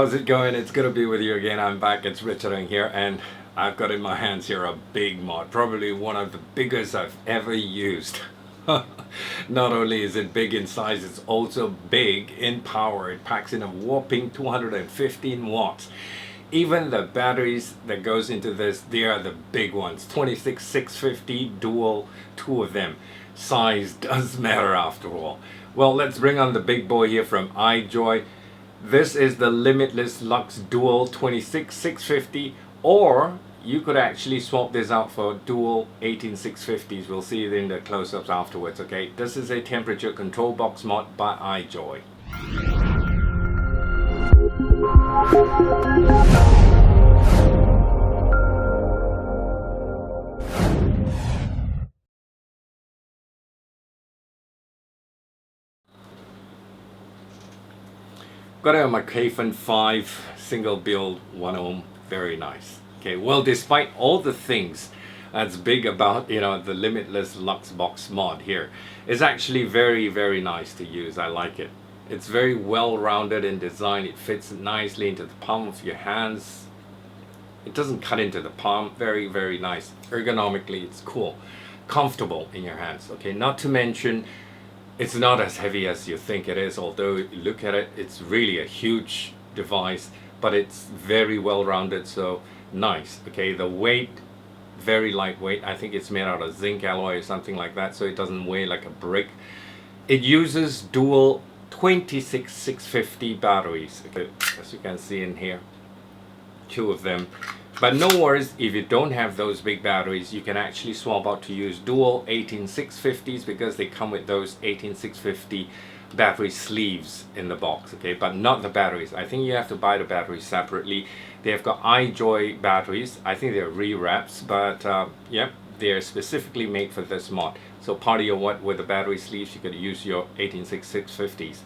How's it going? It's good to be with you again. I'm back. It's Richard here, and I've got in my hands here a big mod, probably one of the biggest I've ever used. Not only is it big in size, it's also big in power. It packs in a whopping 215 watts. Even the batteries that goes into this, they are the big ones. 26650 dual, two of them. Size does matter after all. Well, let's bring on the big boy here from Ijoy. This is the Limitless Lux Dual 26650, or you could actually swap this out for dual 18650s. We'll see it in the close-ups afterwards, okay? This is a temperature control box mod by Ijoy. Got it on my Kafan 5 single build 1 ohm, very nice. Okay, well, despite all the things that's big about, the Limitless Lux box mod here, it's actually very nice to use. I like it. It's very well rounded in design. It fits nicely into the palm of your hands. It doesn't cut into the palm. Very nice. Ergonomically, it's cool. Comfortable in your hands. Okay, not to mention, it's not as heavy as you think it is, although you look at it, it's really a huge device, but it's very well rounded, so nice. Okay, the weight, very lightweight. I think it's made out of zinc alloy or something like that, so it doesn't weigh like a brick. It uses dual 26650 batteries, okay, as you can see in here, two of them. But no worries, if you don't have those big batteries, you can actually swap out to use dual 18650s, because they come with those 18650 battery sleeves in the box, okay, but not the batteries. I think you have to buy the batteries separately. They have got Ijoy batteries. I think they're re-wraps, but yep, they're specifically made for this mod. So part of your what with the battery sleeves, you could use your 18650s.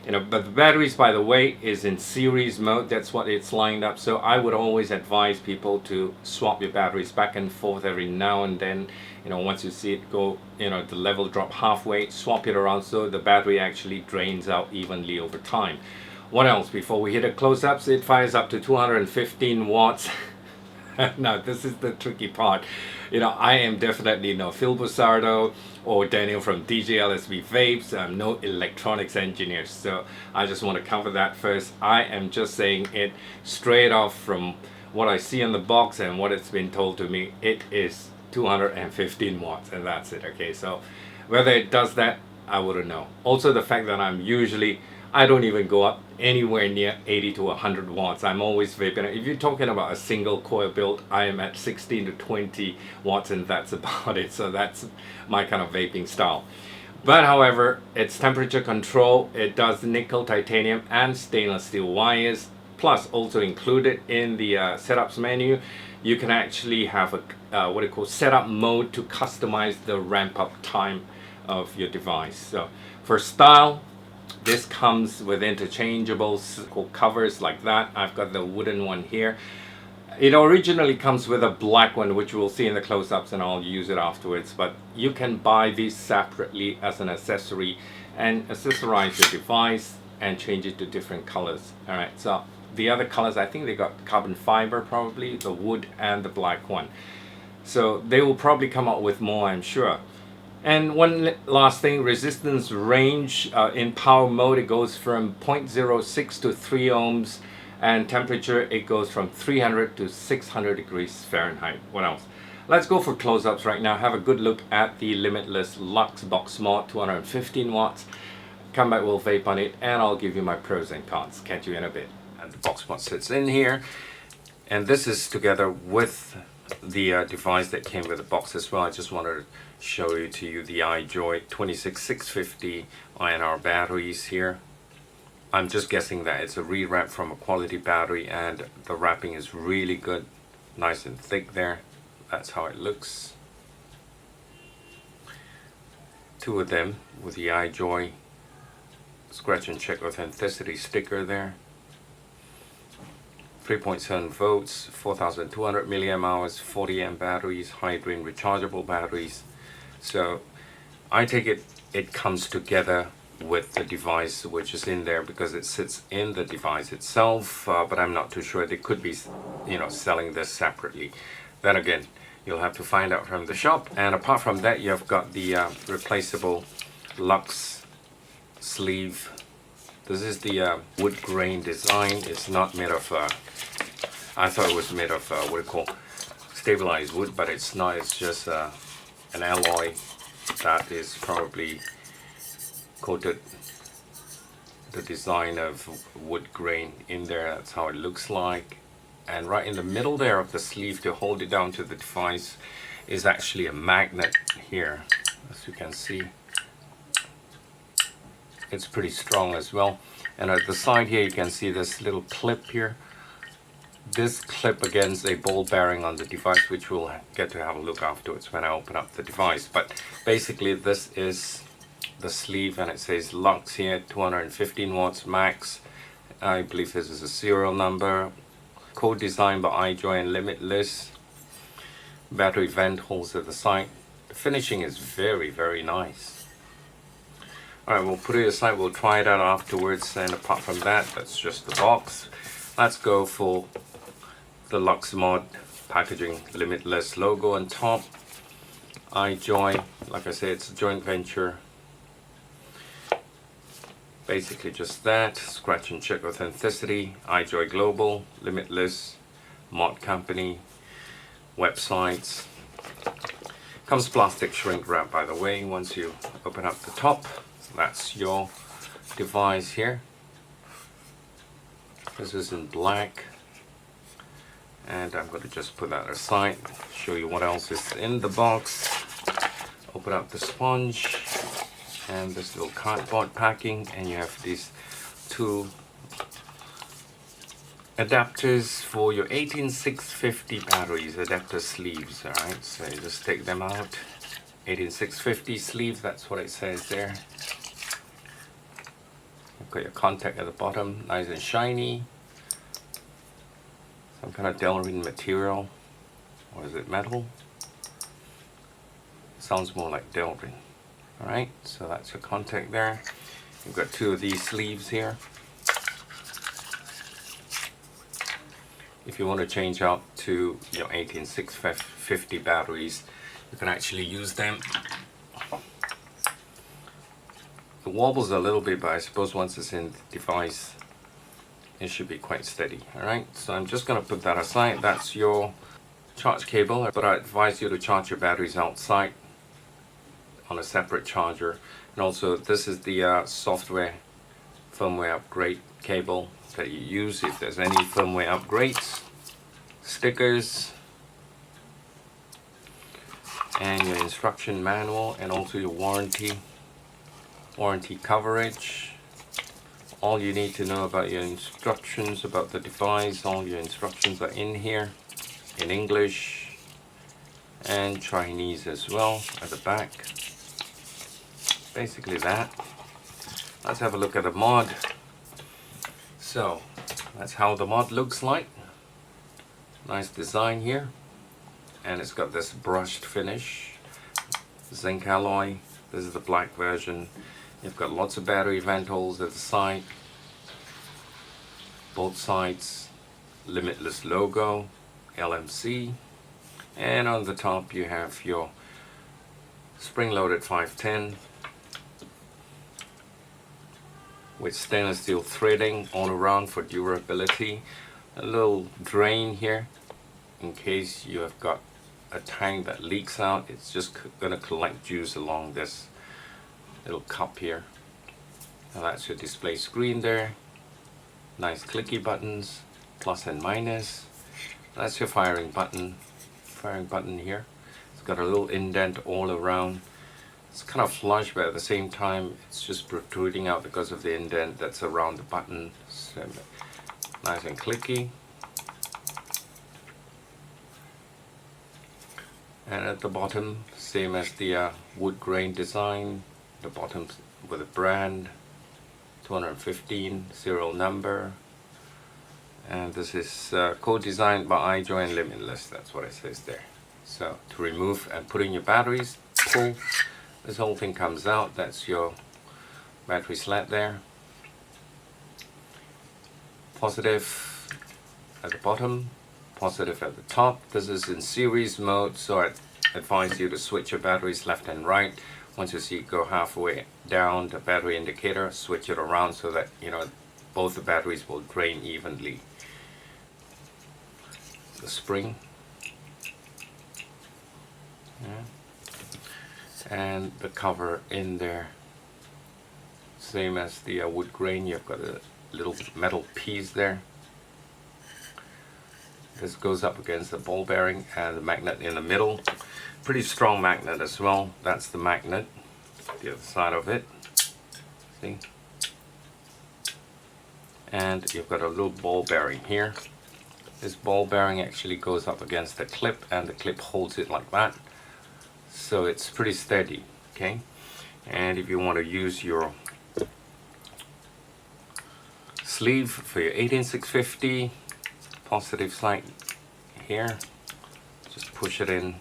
But the batteries, by the way, is in series mode. That's what it's lined up. So I would always advise people to swap your batteries back and forth every now and then. Once you see it go, the level drop halfway, swap it around so the battery actually drains out evenly over time. What else? Before we hit a close-ups, it fires up to 215 watts. Now, this is the tricky part. I am definitely no Phil Busardo or Daniel from DJLSB Vapes. I'm no electronics engineer, so I just want to cover that first. I am just saying it straight off from what I see on the box and what it's been told to me. It is 215 watts, and that's it. Okay, so whether it does that, I wouldn't know. Also, the fact that I don't even go up anywhere near 80 to 100 watts. I'm always vaping. If you're talking about a single coil build, I am at 16 to 20 watts, and that's about it. So that's my kind of vaping style. But however, it's temperature control. It does nickel, titanium, and stainless steel wires. Plus, also included in the setups menu, you can actually have a what it calls setup mode to customize the ramp up time of your device. So for style, this comes with interchangeable covers like that. I've got the wooden one here. It originally comes with a black one, which we'll see in the close-ups, and I'll use it afterwards. But you can buy these separately as an accessory and accessorize your device and change it to different colors. All right, so the other colors, I think they got carbon fiber, probably the wood and the black one. So they will probably come out with more, I'm sure. And one last thing, resistance range in power mode, it goes from 0.06 to 3 ohms, and temperature, it goes from 300 to 600 degrees Fahrenheit. What else? Let's go for close-ups right now. Have a good look at the Limitless Lux box mod, 215 watts. Come back, we'll vape on it, and I'll give you my pros and cons. Catch you in a bit. And the box mod sits in here, and this is together with the device that came with the box as well. I just wanted to show you the Ijoy 26650 INR batteries here. I'm just guessing that it's a re-wrap from a quality battery, and the wrapping is really good, nice and thick there. That's how it looks. Two of them with the Ijoy scratch and check authenticity sticker there. 3.7 volts, 4,200 milliamp hours, 40 amp batteries, high drain rechargeable batteries. So I take it comes together with the device which is in there, because it sits in the device itself, but I'm not too sure. They could be, you know, selling this separately. Then again, you'll have to find out from the shop. And apart from that, you've got the replaceable Lux sleeve. This is the wood grain design. It's not made of I thought it was made of what do you call stabilized wood, but it's not. It's just an alloy that is probably coated the design of wood grain in there. That's how it looks like. And right in the middle there of the sleeve to hold it down to the device is actually a magnet here, as you can see. It's pretty strong as well. And at the side here you can see this little clip here. This clip against a ball bearing on the device, which we'll get to have a look afterwards when I open up the device. But basically this is the sleeve, and it says Lux here, 215 watts max. I believe this is a serial number. Co-designed by Ijoy and Limitless. Battery vent holes at the side. The finishing is very, very nice. Alright, we'll put it aside, we'll try it out afterwards. And apart from that, that's just the box. Let's go for the Lux mod packaging. Limitless logo on top. Ijoy, like I said, it's a joint venture. Basically just that. Scratch and check authenticity. Ijoy Global, Limitless, mod company, websites. Comes plastic shrink wrap, by the way. Once you open up the top, that's your device here. This is in black, and I'm going to just put that aside, show you what else is in the box. Open up the sponge and this little cardboard packing, and you have these two adapters for your 18650 batteries, adapter sleeves. Alright, so you just take them out. 18650 sleeves, that's what it says there. You've got your contact at the bottom, nice and shiny. Some kind of Delrin material, or is it metal? Sounds more like Delrin. Alright, so that's your contact there. You've got two of these sleeves here. If you want to change out to your 18650 batteries, you can actually use them. It wobbles a little bit, but I suppose once it's in the device, it should be quite steady. Alright, so I'm just going to put that aside. That's your charge cable, but I advise you to charge your batteries outside on a separate charger. And also, this is the software firmware upgrade cable that you use if there's any firmware upgrades. Stickers and your instruction manual, and also your warranty coverage. All you need to know about your instructions about the device, all your instructions are in here in English and Chinese as well at the back. Basically that. Let's have a look at the mod. So that's how the mod looks like. Nice design here, and it's got this brushed finish, zinc alloy. This is the black version. You've got lots of battery vent holes at the side, both sides, Limitless logo, LMC, and on the top you have your spring-loaded 510 with stainless steel threading all around for durability. A little drain here in case you have got a tank that leaks out. It's just going to collect juice along this little cup here. Now that's your display screen there. Nice clicky buttons, plus and minus. That's your firing button here. It's got a little indent all around. It's kind of flush, but at the same time it's just protruding out because of the indent that's around the button. So nice and clicky. And at the bottom, same as the wood grain design, the bottom with a brand, 215 serial number, and this is co-designed by Ijoy and Limitless. That's what it says there. So to remove and put in your batteries, pull, this whole thing comes out. That's your battery slot there. Positive at the bottom, positive at the top. This is in series mode, so I advise you to switch your batteries left and right. Once you see it go halfway down the battery indicator, switch it around so that both the batteries will drain evenly. The spring, and the cover in there, same as the wood grain. You've got a little metal piece there. This goes up against the ball bearing and the magnet in the middle. Pretty strong magnet as well. That's the magnet, the other side of it. See? And you've got a little ball bearing here. This ball bearing actually goes up against the clip, and the clip holds it like that. So it's pretty steady, okay? And if you want to use your sleeve for your 18650, positive side here, just push it in,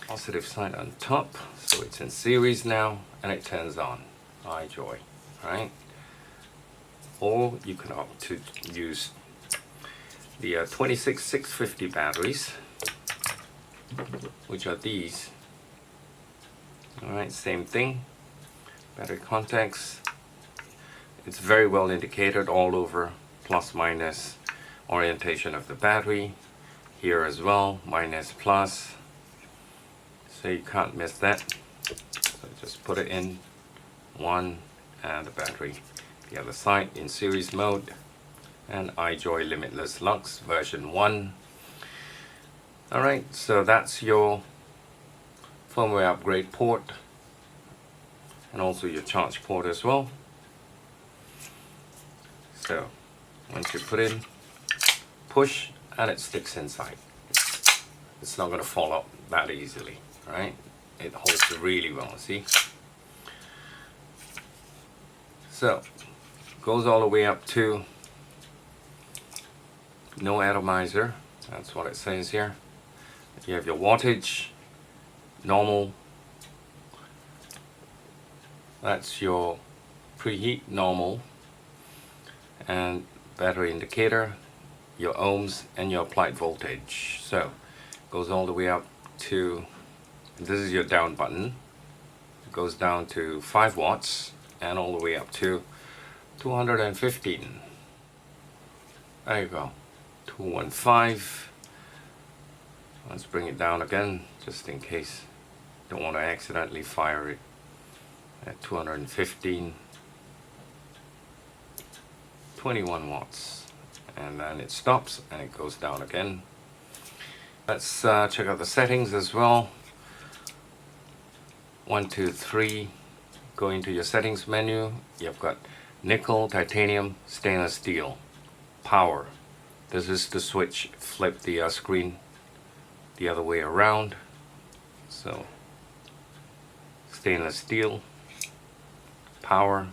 positive side on top, so it's in series now, and it turns on. Ijoy, right? Or you can opt to use the 26650 batteries, which are these. Alright, same thing. Battery contacts. It's very well indicated all over, plus minus orientation of the battery. Here as well, minus plus. So you can't miss that. So just put it in one, and the battery the other side in series mode. And Ijoy Limitless Lux version 1. Alright, so that's your firmware upgrade port, and also your charge port as well. So once you put in, push, and it sticks inside. It's not going to fall out that easily, right? It holds really well, see? So goes all the way up to no atomizer. That's what it says here. You have your wattage, normal. That's your preheat, normal, and battery indicator, your ohms, and your applied voltage. So goes all the way up to, this is your down button. It goes down to 5 watts and all the way up to 215. There you go. 215. Let's bring it down again, just in case. Don't want to accidentally fire it at 215. 21 watts. And then it stops and it goes down again. Let's check out the settings as well. 1, 2, 3. Go into your settings menu. You've got nickel, titanium, stainless steel, power. This is the switch. Flip the screen the other way around. So stainless steel, power.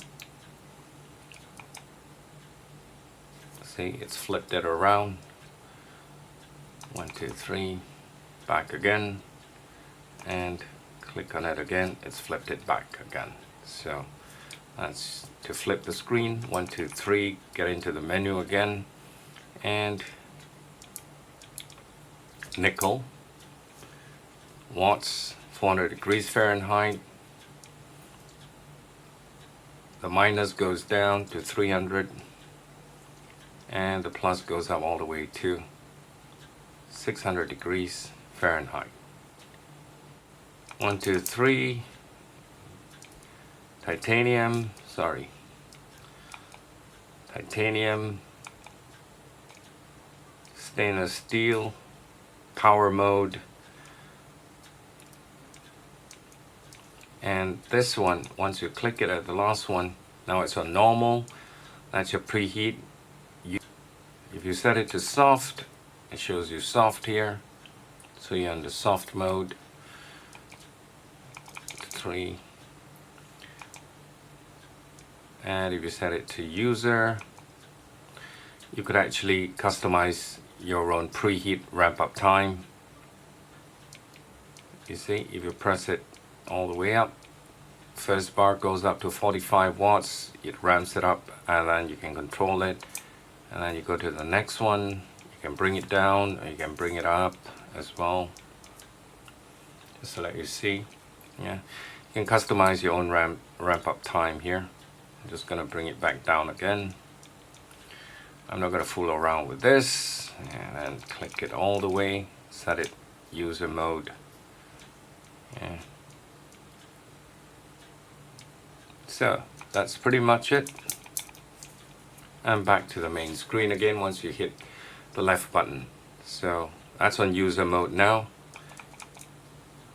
See, it's flipped it around. 1, 2, 3. Back again, and click on it again. It's flipped it back again. So that's to flip the screen. 1, 2, 3. Get into the menu again, and nickel, watts, 400 degrees Fahrenheit. The minus goes down to 300, and the plus goes up all the way to 600 degrees Fahrenheit. 1, 2, 3. Titanium, stainless steel, power mode. And this one, once you click it at the last one, now it's on normal. That's your preheat. If you set it to soft, it shows you soft here. So you're under soft mode. 3. And if you set it to user, you could actually customize your own preheat ramp up time. You see, if you press it all the way up, first bar goes up to 45 watts, it ramps it up, and then you can control it. And then you go to the next one, you can bring it down or you can bring it up as well, just to let you see. Yeah, you can customize your own ramp up time here. I'm just gonna bring it back down again. I'm not gonna fool around with this, and then click it all the way, set it user mode. Yeah. So that's pretty much it. And back to the main screen again once you hit the left button. So that's on user mode now.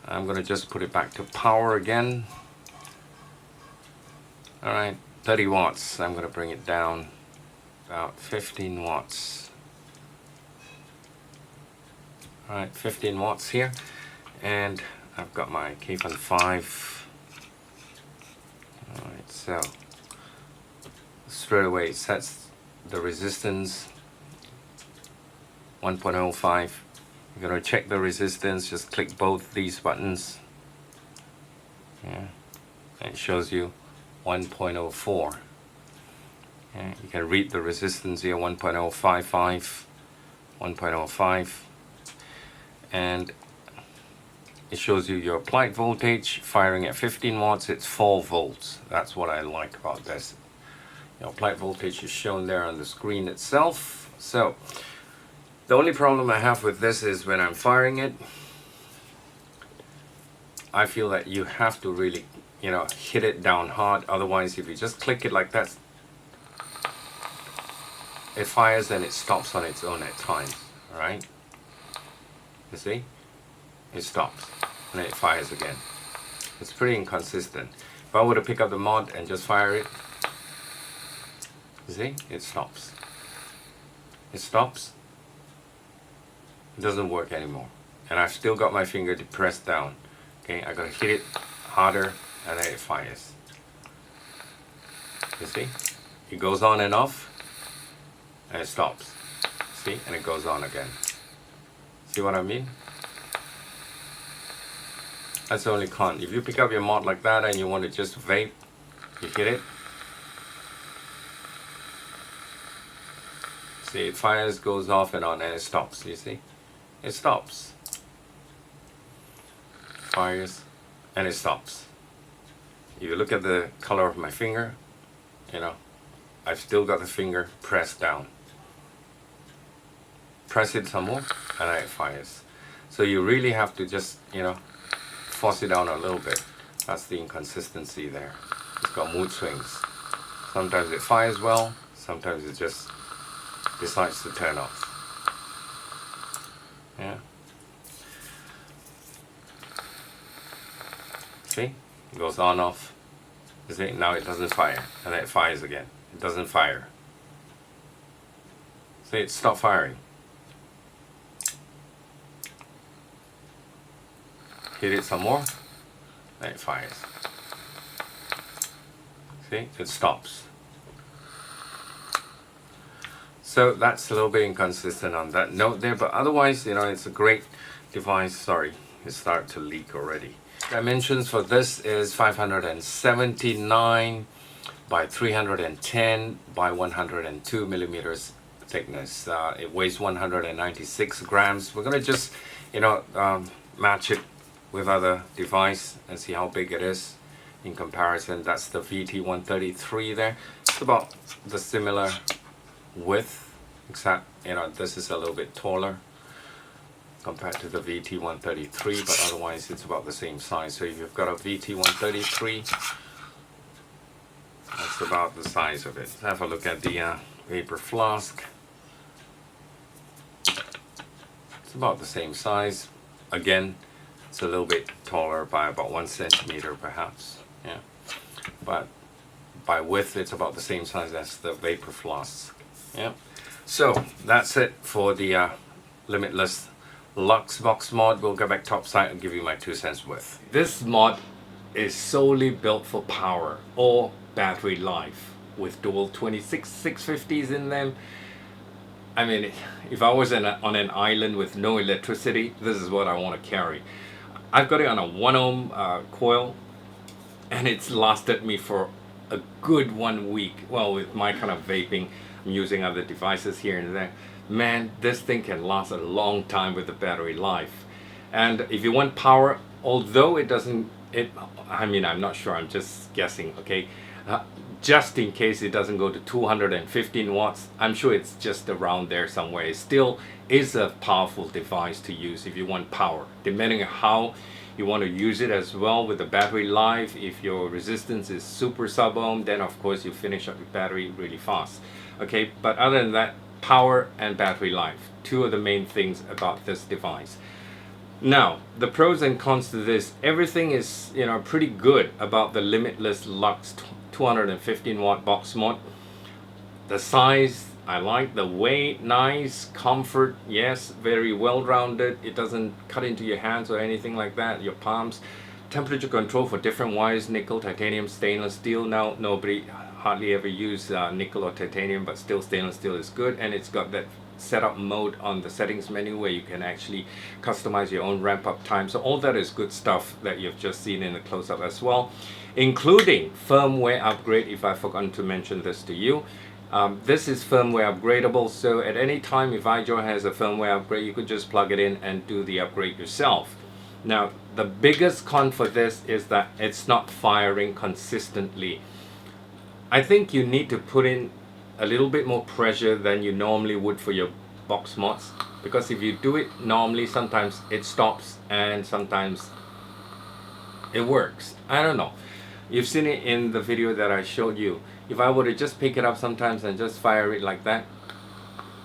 I'm gonna just put it back to power again. Alright, 30 watts. I'm gonna bring it down about 15 watts. Alright, 15 watts here. And I've got my Kfun 5. Alright, so straight away it sets the resistance 1.05. You're going to check the resistance, just click both these buttons. Yeah, and it shows you 1.04. Yeah, you can read the resistance here, 1.055, 1.05, and it shows you your applied voltage firing at 15 watts. It's 4 volts. That's what I like about this. Your applied voltage is shown there on the screen itself. So the only problem I have with this is when I'm firing it, I feel that you have to really, hit it down hard. Otherwise, if you just click it like that, it fires and it stops on its own at times. All right? You see? It stops and it fires again. It's pretty inconsistent. If I were to pick up the mod and just fire it, you see? It stops. It stops. It doesn't work anymore. And I've still got my finger depressed down. Okay, I gotta hit it harder and then it fires. You see? It goes on and off and it stops. See? And it goes on again. See what I mean? That's the only con. If you pick up your mod like that and you want to just vape, you hit it. See, it fires, goes off and on, and it stops. You see? It stops. Fires, and it stops. If you look at the color of my finger, I've still got the finger pressed down. Press it some more, and then it fires. So you really have to just, force it down a little bit. That's the inconsistency there. It's got mood swings. Sometimes it fires well, sometimes it just decides to turn off. Yeah. See? It goes on, off. You see? Now it doesn't fire. And then it fires again. It doesn't fire. See? It stopped firing. Hit it some more, then it fires. See, it stops. So that's a little bit inconsistent on that note there, but otherwise, it's a great device. Sorry, it started to leak already. Dimensions for this is 579 by 310 by 102 millimeters thickness. It weighs 196 grams. We're gonna just, match it with other device and see how big it is in comparison. That's the VT133 there. It's about the similar width, except this is a little bit taller compared to the VT133, but otherwise it's about the same size. So if you've got a VT133, that's about the size of it. Let's have a look at the vapor flask. It's about the same size. Again, it's a little bit taller by about 1 centimeter perhaps, yeah. But by width, it's about the same size as the vapor flask, yeah. So that's it for the Limitless Lux box mod. We'll go back topside and give you my 2 cents worth. This mod is solely built for power or battery life with dual 26-650s in them. I mean, if I was on an island with no electricity, this is what I want to carry. I've got it on a 1 ohm coil, and it's lasted me for a good 1 week. Well, with my kind of vaping, I'm using other devices here and there. Man, this thing can last a long time with the battery life. And if you want power, although it doesn't, I mean, I'm not sure, I'm just guessing, okay? Just in case it doesn't go to 215 watts, I'm sure it's just around there somewhere. It still is a powerful device to use if you want power, depending on how you want to use it as well with the battery life. If your resistance is super sub-ohm, then of course you finish up your battery really fast. Okay, but other than that, power and battery life, two of the main things about this device. Now, the pros and cons to this, everything is, you know, pretty good about the Limitless Lux 215 watt box mod. The size, I like. The weight, nice. Comfort, yes, very well rounded. It doesn't cut into your hands or anything like that, your palms. Temperature control for different wires, nickel, titanium, stainless steel. Now, nobody hardly ever use nickel or titanium, but still stainless steel is good. And it's got that setup mode on the settings menu where you can actually customize your own ramp up time. So all that is good stuff that you've just seen in the close-up as well, including firmware upgrade, if I've forgotten to mention this to you. This is firmware upgradable, so at any time if Ijoy has a firmware upgrade, you could just plug it in and do the upgrade yourself. Now, the biggest con for this is that it's not firing consistently. I think you need to put in a little bit more pressure than you normally would for your box mods, because if you do it normally, sometimes it stops and sometimes it works. I don't know. You've seen it in the video that I showed you. If I were to just pick it up sometimes and just fire it like that,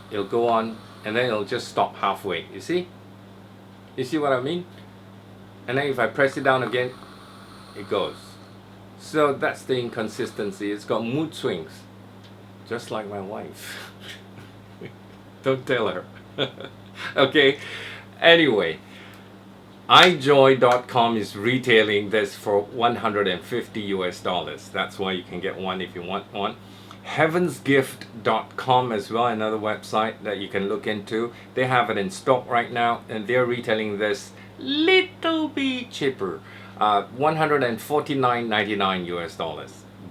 it'll go on and then it'll just stop halfway. You see? You see what I mean? And then if I press it down again, it goes. So that's the inconsistency. It's got mood swings, just like my wife. Don't tell her. Okay, anyway, Ijoy.com is retailing this for $150 US. That's why you can get one if you want one. Heavensgift.com as well, another website that you can look into. They have it in stock right now, and they're retailing this little bit cheaper, $149.99 US.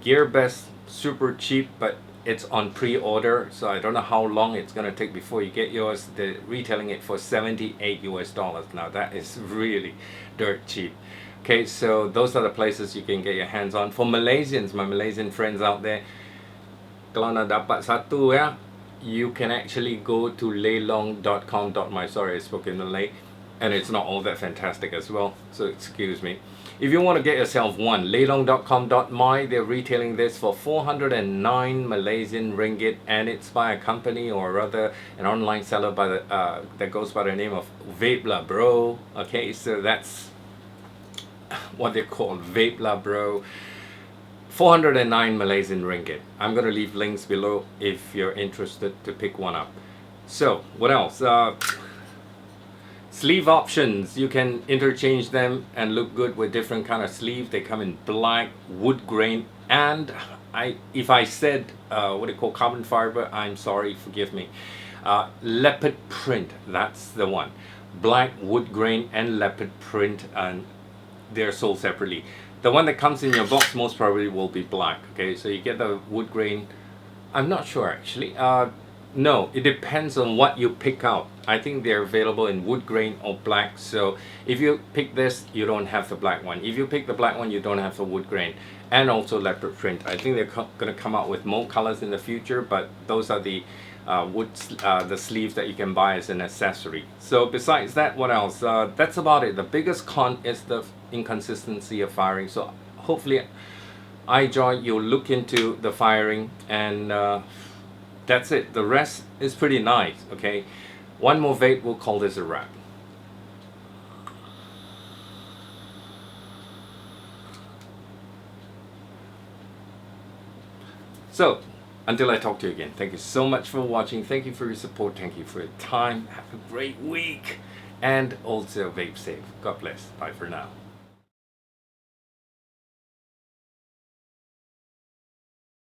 GearBest, super cheap, but it's on pre-order, so I don't know how long it's gonna take before you get yours. They're retailing it for $78 US. Now that is really dirt cheap. Okay, so those are the places you can get your hands on. For Malaysians, my Malaysian friends out there, kalau nak dapat satu ya, you can actually go to leilong.com.my. Sorry, I spoke in Malay, and it's not all that fantastic as well, so excuse me. If you want to get yourself one, leilong.com.my, they're retailing this for 409 Malaysian ringgit, and it's by a company, or rather an online seller by the that goes by the name of IWEPAL, bro. Okay, so that's what they're called, IWEPAL, bro. 409 Malaysian ringgit. I'm going to leave links below if you're interested to pick one up. So, what else? Sleeve options, you can interchange them and look good with different kind of sleeve. They come in black, wood grain, and if I said what they call carbon fiber, I'm sorry, forgive me. Leopard print, that's the one. Black, wood grain, and leopard print, and they're sold separately. The one that comes in your box most probably will be black. Okay, so you get the wood grain. I'm not sure actually. No, it depends on what you pick out. I think they're available in wood grain or black. So if you pick this, you don't have the black one. If you pick the black one, you don't have the wood grain. And also leopard print. I think they're going to come out with more colors in the future, but those are the the sleeves that you can buy as an accessory. So besides that, what else? That's about it. The biggest con is the inconsistency of firing. So hopefully, Ijoy, you'll look into the firing, and that's it. The rest is pretty nice. Okay, one more vape, we'll call this a wrap. So until I talk to you again, thank you so much for watching. Thank you for your support. Thank you for your time. Have a great week, and also vape safe. God bless. Bye for now.